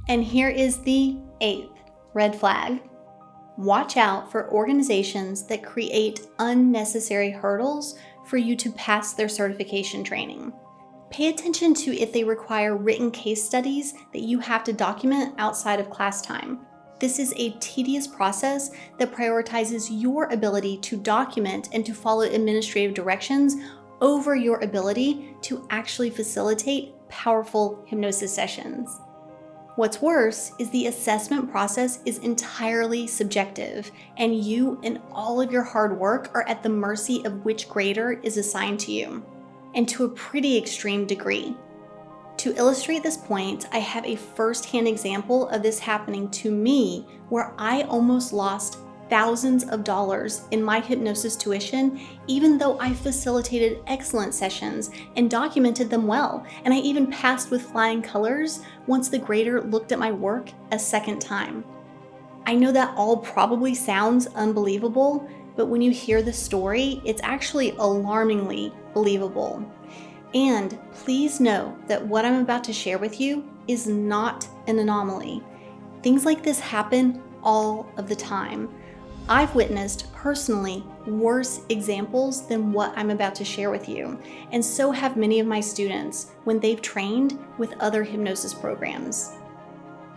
And here is the 8th red flag. Watch out for organizations that create unnecessary hurdles for you to pass their certification training. Pay attention to if they require written case studies that you have to document outside of class time. This is a tedious process that prioritizes your ability to document and to follow administrative directions over your ability to actually facilitate powerful hypnosis sessions. What's worse is the assessment process is entirely subjective, and you and all of your hard work are at the mercy of which grader is assigned to you, and to a pretty extreme degree. To illustrate this point, I have a first-hand example of this happening to me where I almost lost thousands of dollars in my hypnosis tuition, even though I facilitated excellent sessions and documented them well, and I even passed with flying colors once the grader looked at my work a second time. I know that all probably sounds unbelievable, but when you hear the story, it's actually alarmingly believable. And please know that what I'm about to share with you is not an anomaly. Things like this happen all of the time. I've witnessed personally worse examples than what I'm about to share with you, and so have many of my students when they've trained with other hypnosis programs.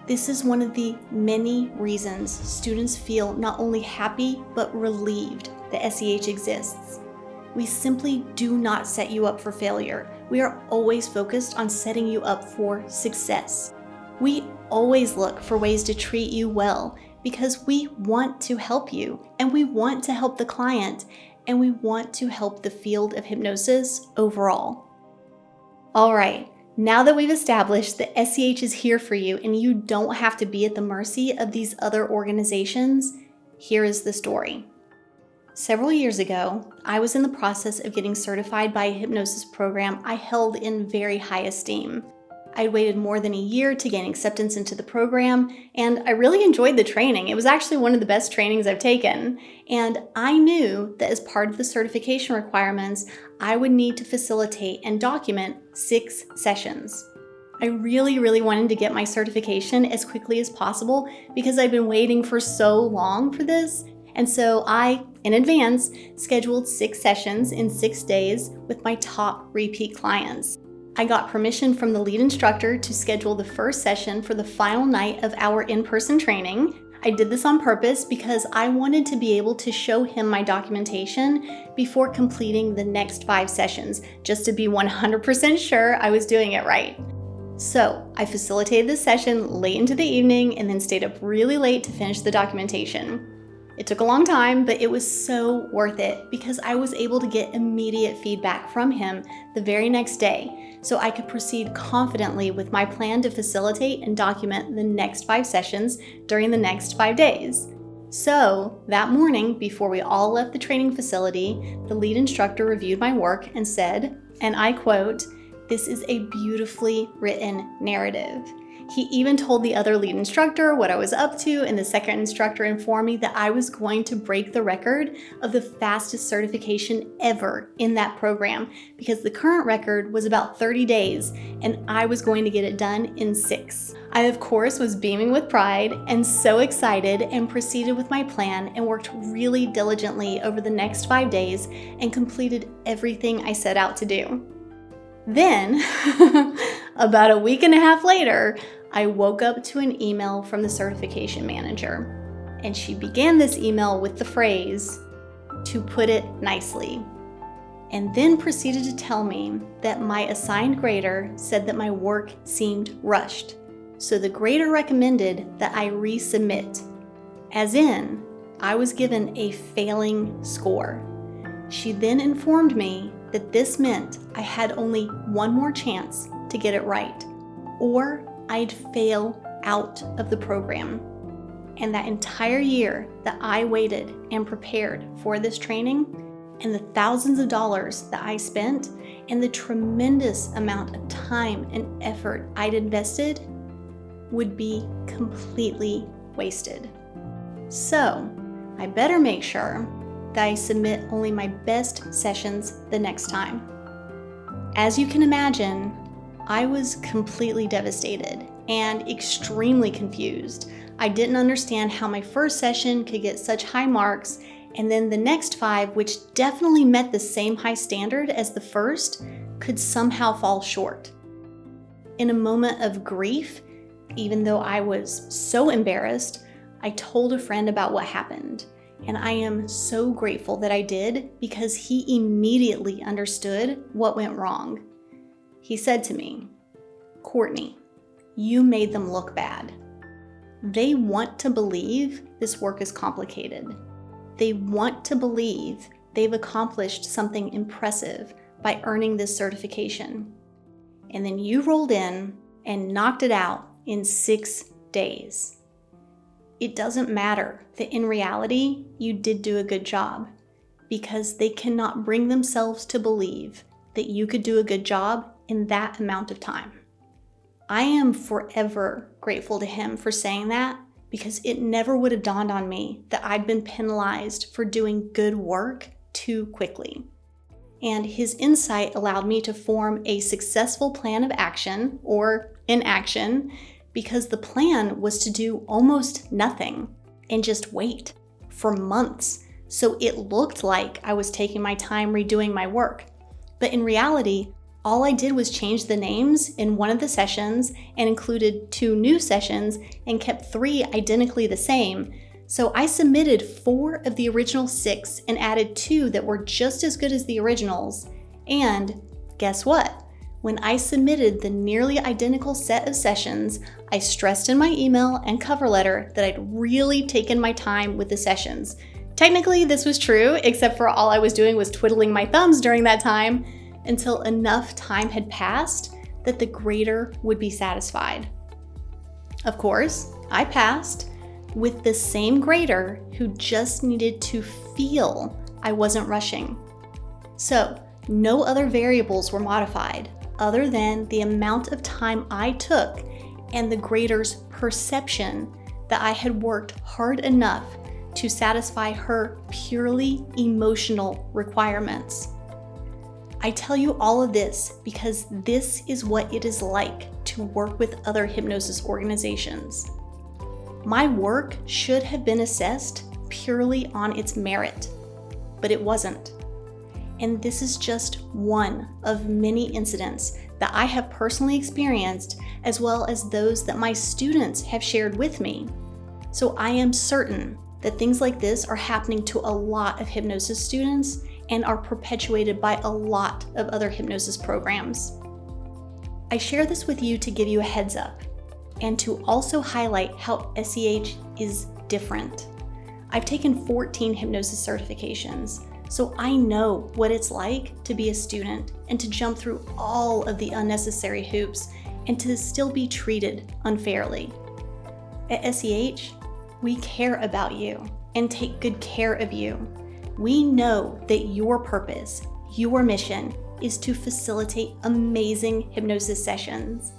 This is one of the many reasons students feel not only happy but relieved that SEH exists. We simply do not set you up for failure. We are always focused on setting you up for success. We always look for ways to treat you well because we want to help you, and we want to help the client, and we want to help the field of hypnosis overall. All right, now that we've established that SEH is here for you and you don't have to be at the mercy of these other organizations, here is the story. Several years ago, I was in the process of getting certified by a hypnosis program I held in very high esteem. I'd waited more than a year to gain acceptance into the program, and I really enjoyed the training. It was actually one of the best trainings I've taken, and I knew that as part of the certification requirements, I would need to facilitate and document 6 sessions. I really wanted to get my certification as quickly as possible because I'd been waiting for so long for this. And so I, in advance, scheduled 6 sessions in 6 days with my top repeat clients. I got permission from the lead instructor to schedule the first session for the final night of our in-person training. I did this on purpose because I wanted to be able to show him my documentation before completing the next 5 sessions, just to be 100% sure I was doing it right. So I facilitated this session late into the evening and then stayed up really late to finish the documentation. It took a long time, but it was so worth it because I was able to get immediate feedback from him the very next day, so I could proceed confidently with my plan to facilitate and document the next 5 sessions during the next 5 days. So that morning, before we all left the training facility, the lead instructor reviewed my work and said, and I quote, "This is a beautifully written narrative." He even told the other lead instructor what I was up to, and the second instructor informed me that I was going to break the record of the fastest certification ever in that program because the current record was about 30 days, and I was going to get it done in 6. I, of course, was beaming with pride and so excited and proceeded with my plan and worked really diligently over the next 5 days and completed everything I set out to do. Then, about a week and a half later, I woke up to an email from the certification manager, and she began this email with the phrase, "to put it nicely," and then proceeded to tell me that my assigned grader said that my work seemed rushed, so the grader recommended that I resubmit, as in, I was given a failing score. She then informed me that this meant I had only one more chance to get it right, or I'd fail out of the program. And that entire year that I waited and prepared for this training, and the thousands of dollars that I spent, and the tremendous amount of time and effort I'd invested would be completely wasted. So I better make sure that I submit only my best sessions the next time. As you can imagine, I was completely devastated, and extremely confused. I didn't understand how my first session could get such high marks, and then the next 5, which definitely met the same high standard as the first, could somehow fall short. In a moment of grief, even though I was so embarrassed, I told a friend about what happened. And I am so grateful that I did, because he immediately understood what went wrong. He said to me, "Courtney, you made them look bad. They want to believe this work is complicated. They want to believe they've accomplished something impressive by earning this certification. And then you rolled in and knocked it out in 6 days. It doesn't matter that in reality, you did do a good job, because they cannot bring themselves to believe that you could do a good job in that amount of time." I am forever grateful to him for saying that, because it never would have dawned on me that I'd been penalized for doing good work too quickly. And his insight allowed me to form a successful plan of action, or inaction, because the plan was to do almost nothing and just wait for months. So it looked like I was taking my time redoing my work. But in reality, all I did was change the names in one of the sessions and included 2 new sessions and kept 3 identically the same. So I submitted 4 of the original 6 and added 2 that were just as good as the originals. And guess what? When I submitted the nearly identical set of sessions, I stressed in my email and cover letter that I'd really taken my time with the sessions. Technically, this was true, except for all I was doing was twiddling my thumbs during that time, until enough time had passed that the grader would be satisfied. Of course, I passed with the same grader who just needed to feel I wasn't rushing. So, no other variables were modified other than the amount of time I took and the grader's perception that I had worked hard enough to satisfy her purely emotional requirements. I tell you all of this because this is what it is like to work with other hypnosis organizations. My work should have been assessed purely on its merit, but it wasn't. And this is just one of many incidents that I have personally experienced, as well as those that my students have shared with me. So I am certain that things like this are happening to a lot of hypnosis students and are perpetuated by a lot of other hypnosis programs. I share this with you to give you a heads up and to also highlight how SEH is different. I've taken 14 hypnosis certifications, so I know what it's like to be a student and to jump through all of the unnecessary hoops and to still be treated unfairly. At SEH, we care about you and take good care of you. We know that your purpose, your mission, is to facilitate amazing hypnosis sessions.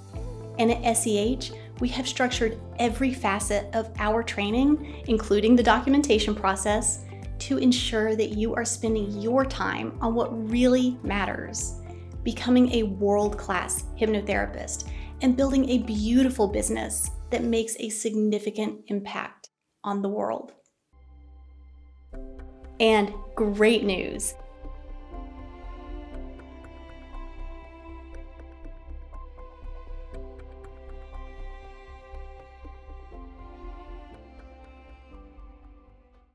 And at SEH, we have structured every facet of our training, including the documentation process, to ensure that you are spending your time on what really matters, becoming a world-class hypnotherapist and building a beautiful business that makes a significant impact on the world. And great news,